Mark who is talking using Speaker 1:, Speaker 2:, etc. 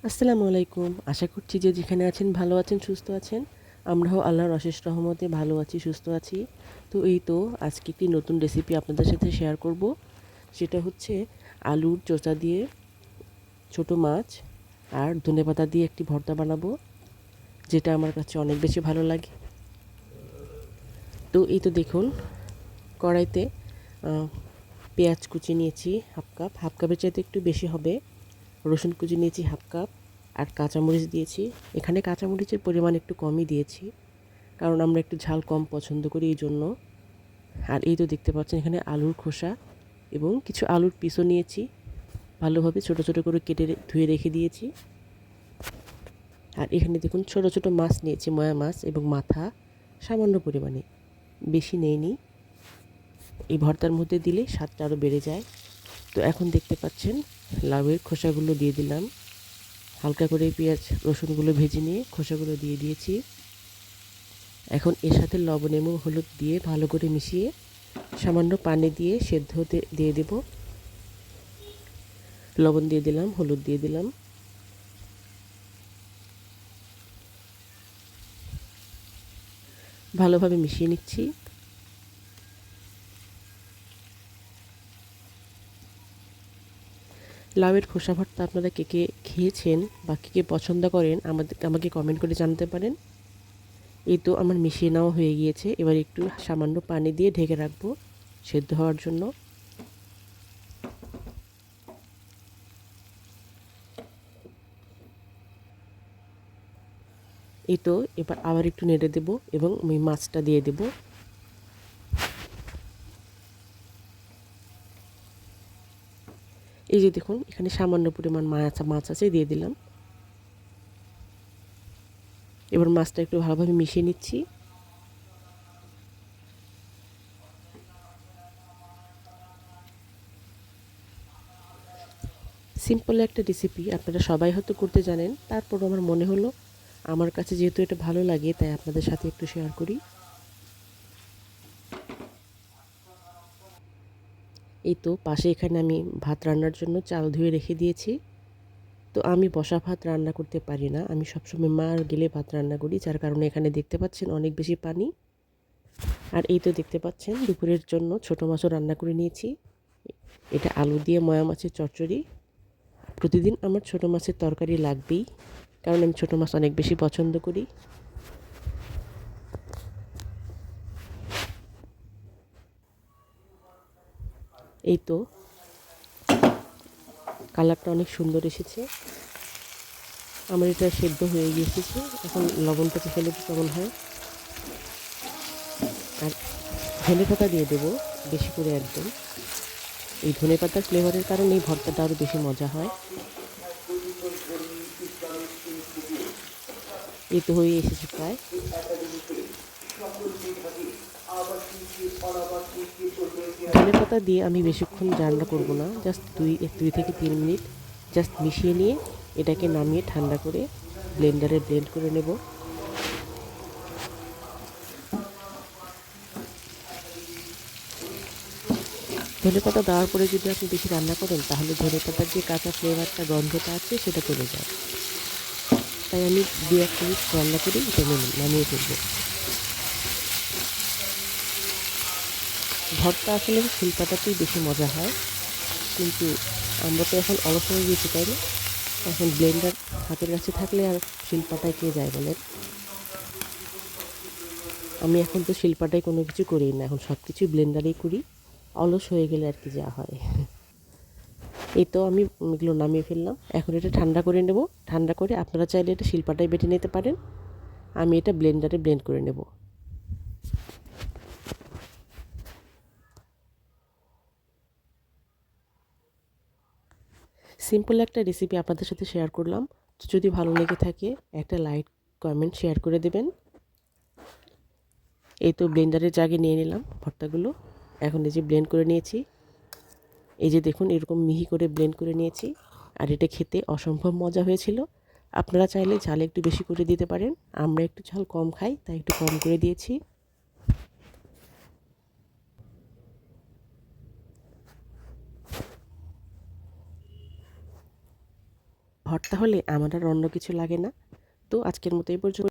Speaker 1: আসসালামু আলাইকুম। আশা করছি যে যেখানে আছেন ভালো আছেন, সুস্থ আছেন। আমরাও আল্লাহর অশেষ রহমতে ভালো আছি, সুস্থ আছি। তো এই তো আজকে একটি নতুন রেসিপি আপনাদের সাথে শেয়ার করব। সেটা হচ্ছে আলুর চোচা দিয়ে ছোট মাছ আর ধনেপাতা দিয়ে একটি ভর্তা বানাবো, যেটা আমার কাছে অনেক বেশি ভালো লাগে। তো এই তো দেখুন, কড়াইতে পেঁয়াজ কুচি নিয়েছি হাফ কাপের চাইতে একটু বেশি হবে। রসুন কুচি নিয়েছি হাফ কাপ, আর কাঁচামরিচ দিয়েছি। এখানে কাঁচামরিচের পরিমাণ একটু কমই দিয়েছি, কারণ আমরা একটু ঝাল কম পছন্দ করি এই জন্য। আর এই তো দেখতে পাচ্ছেন এখানে আলুর খোসা এবং কিছু আলুর পিসও নিয়েছি, ভালোভাবে ছোট ছোট করে কেটে ধুয়ে রেখে দিয়েছি। আর এখানে দেখুন ছোট ছোট মাছ নিয়েছি, ময়া মাছ এবং মাথা সামান্য পরিমাণে, বেশি নেইনি। এই ভর্তার মধ্যে দিলে স্বাদটা আরও বেড়ে যায়। তো এখন দেখতে পাচ্ছেন লাউয়ের খোসাগুলো দিয়ে দিলাম। হালকা করে পেঁয়াজ রসুনগুলো ভেজে নিয়ে খোসাগুলো দিয়ে দিয়েছি। এখন এর সাথে লবণ এবং হলুদ দিয়ে ভালো করে মিশিয়ে সামান্য পানি দিয়ে সেদ্ধ হতে দিয়ে দেব। লবণ দিয়ে দিলাম, হলুদ দিয়ে দিলাম। ভালোভাবে মিশিয়ে নিচ্ছি। লাউয়ের খোসা ভর্তা আপনারা কে কে খেয়েছেন বা কে কে পছন্দ করেন আমাকে কমেন্ট করে জানাতে পারেন। এই তো আমার মিশিয়ে নেওয়া হয়ে গিয়েছে। এবার একটু সামান্য পানি দিয়ে ঢেকে রাখবো সেদ্ধ হওয়ার জন্য। এই তো এবার আবার একটু নেড়ে দেব এবং মাছটা দিয়ে দেব। এই যে দেখুন এখানে সামান্য পরিমাণ মাছ আছে, দিয়ে দিলাম। এবার মাছটা একটু ভালোভাবে মিশিয়ে নিচ্ছি। সিম্পল একটা রেসিপি, আপনারা সবাই হয়তো করতে জানেন, তারপরও আমার মনে হলো আমার কাছে যেহেতু এটা ভালো লাগে তাই আপনাদের সাথে একটু শেয়ার করি। এই তো পাশে এখানে আমি ভাত রান্নার জন্য চাল ধুয়ে রেখে দিয়েছি। তো আমি বসা ভাত রান্না করতে পারি না, আমি সবসময় মার গেলে ভাত রান্না করি, যার কারণে এখানে দেখতে পাচ্ছেন অনেক বেশি পানি। আর এই তো দেখতে পাচ্ছেন দুপুরের জন্য ছোটো মাছও রান্না করে নিয়েছি। এটা আলু দিয়ে ময়া মাছের চচ্চড়ি। প্রতিদিন আমার ছোটো মাছের তরকারি লাগবেই, কারণ আমি ছোটো মাছ অনেক বেশি পছন্দ করি। এই তো কালারটা অনেক সুন্দর এসেছে। আমার এটা সেদ্ধ হয়ে গিয়েছে। এখন লবণটা চেখে নেব কেমন হয়। আর ধনেপাতা দিয়ে দেবো বেশি করে একদম। এই ধনেপাতার ফ্লেভারের কারণে এই ভর্তাটা আরও বেশি মজা হয়। এই তো হয়ে এসেছে প্রায়। ধনেপাতা দিয়ে আমি বেশিক্ষণ রান্না করব না, জাস্ট দুই থেকে 3 মিনিট জাস্ট মিশিয়ে নিয়ে এটাকে নামিয়ে ঠান্ডা করে ব্লেন্ডারে ব্লেন্ড করে নেব। ধনেপাতা দেওয়ার পরে যদি আপনি বেশি রান্না করেন তাহলে ধনেপাতার যে কাঁচা ফ্লেভারটা, গন্ধটা আছে সেটা চলে যায়। তাই আমি 2-1 মিনিট রান্না করে এটা নামিয়ে ফেলবো। ভর্তা আসলে শিলপাটাতেই বেশি মজা হয়, কিন্তু আমরা তো এখন অলস হয়ে গেছি, তাই না? এখন ব্লেন্ডার হাতের কাছে থাকলে আর শিলপাটায় কে যায় বলেন? আমি এখন তো শিলপাটায় কোনো কিছু করি না, এখন সব কিছুই ব্লেন্ডারেই করি। অলস হয়ে গেলে আর কি যা হয়। এই তো আমি এগুলো নামিয়ে ফেললাম। এখন এটা ঠান্ডা করে নেব। ঠান্ডা করে আপনারা চাইলে এটা শিলপাটায় বেটে নিতে পারেন। আমি এটা ব্লেন্ডারে ব্লেন্ড করে নেব। সিম্পল একটা রেসিপি আপনাদের সাথে শেয়ার করলাম। যদি ভালো লেগে থাকে একটা লাইক, কমেন্ট, শেয়ার করে দেবেন। এই তো ব্লেন্ডারের জাগে নিয়ে নিলাম ভর্তাগুলো। এখন এই যে ব্লেন্ড করে নিয়েছি। এই যে দেখুন এরকম মিহি করে ব্লেন্ড করে নিয়েছি। আর এটা খেতে অসম্ভব মজা হয়েছিল। আপনারা চাইলে ঝাল একটু বেশি করে দিতে পারেন। আমরা একটু ঝাল কম খাই, তাই একটু কম করে দিয়েছি। ভর্তা হলে আমার আর অন্য কিছু লাগে না। তো আজকের মতো এই পর্যন্ত।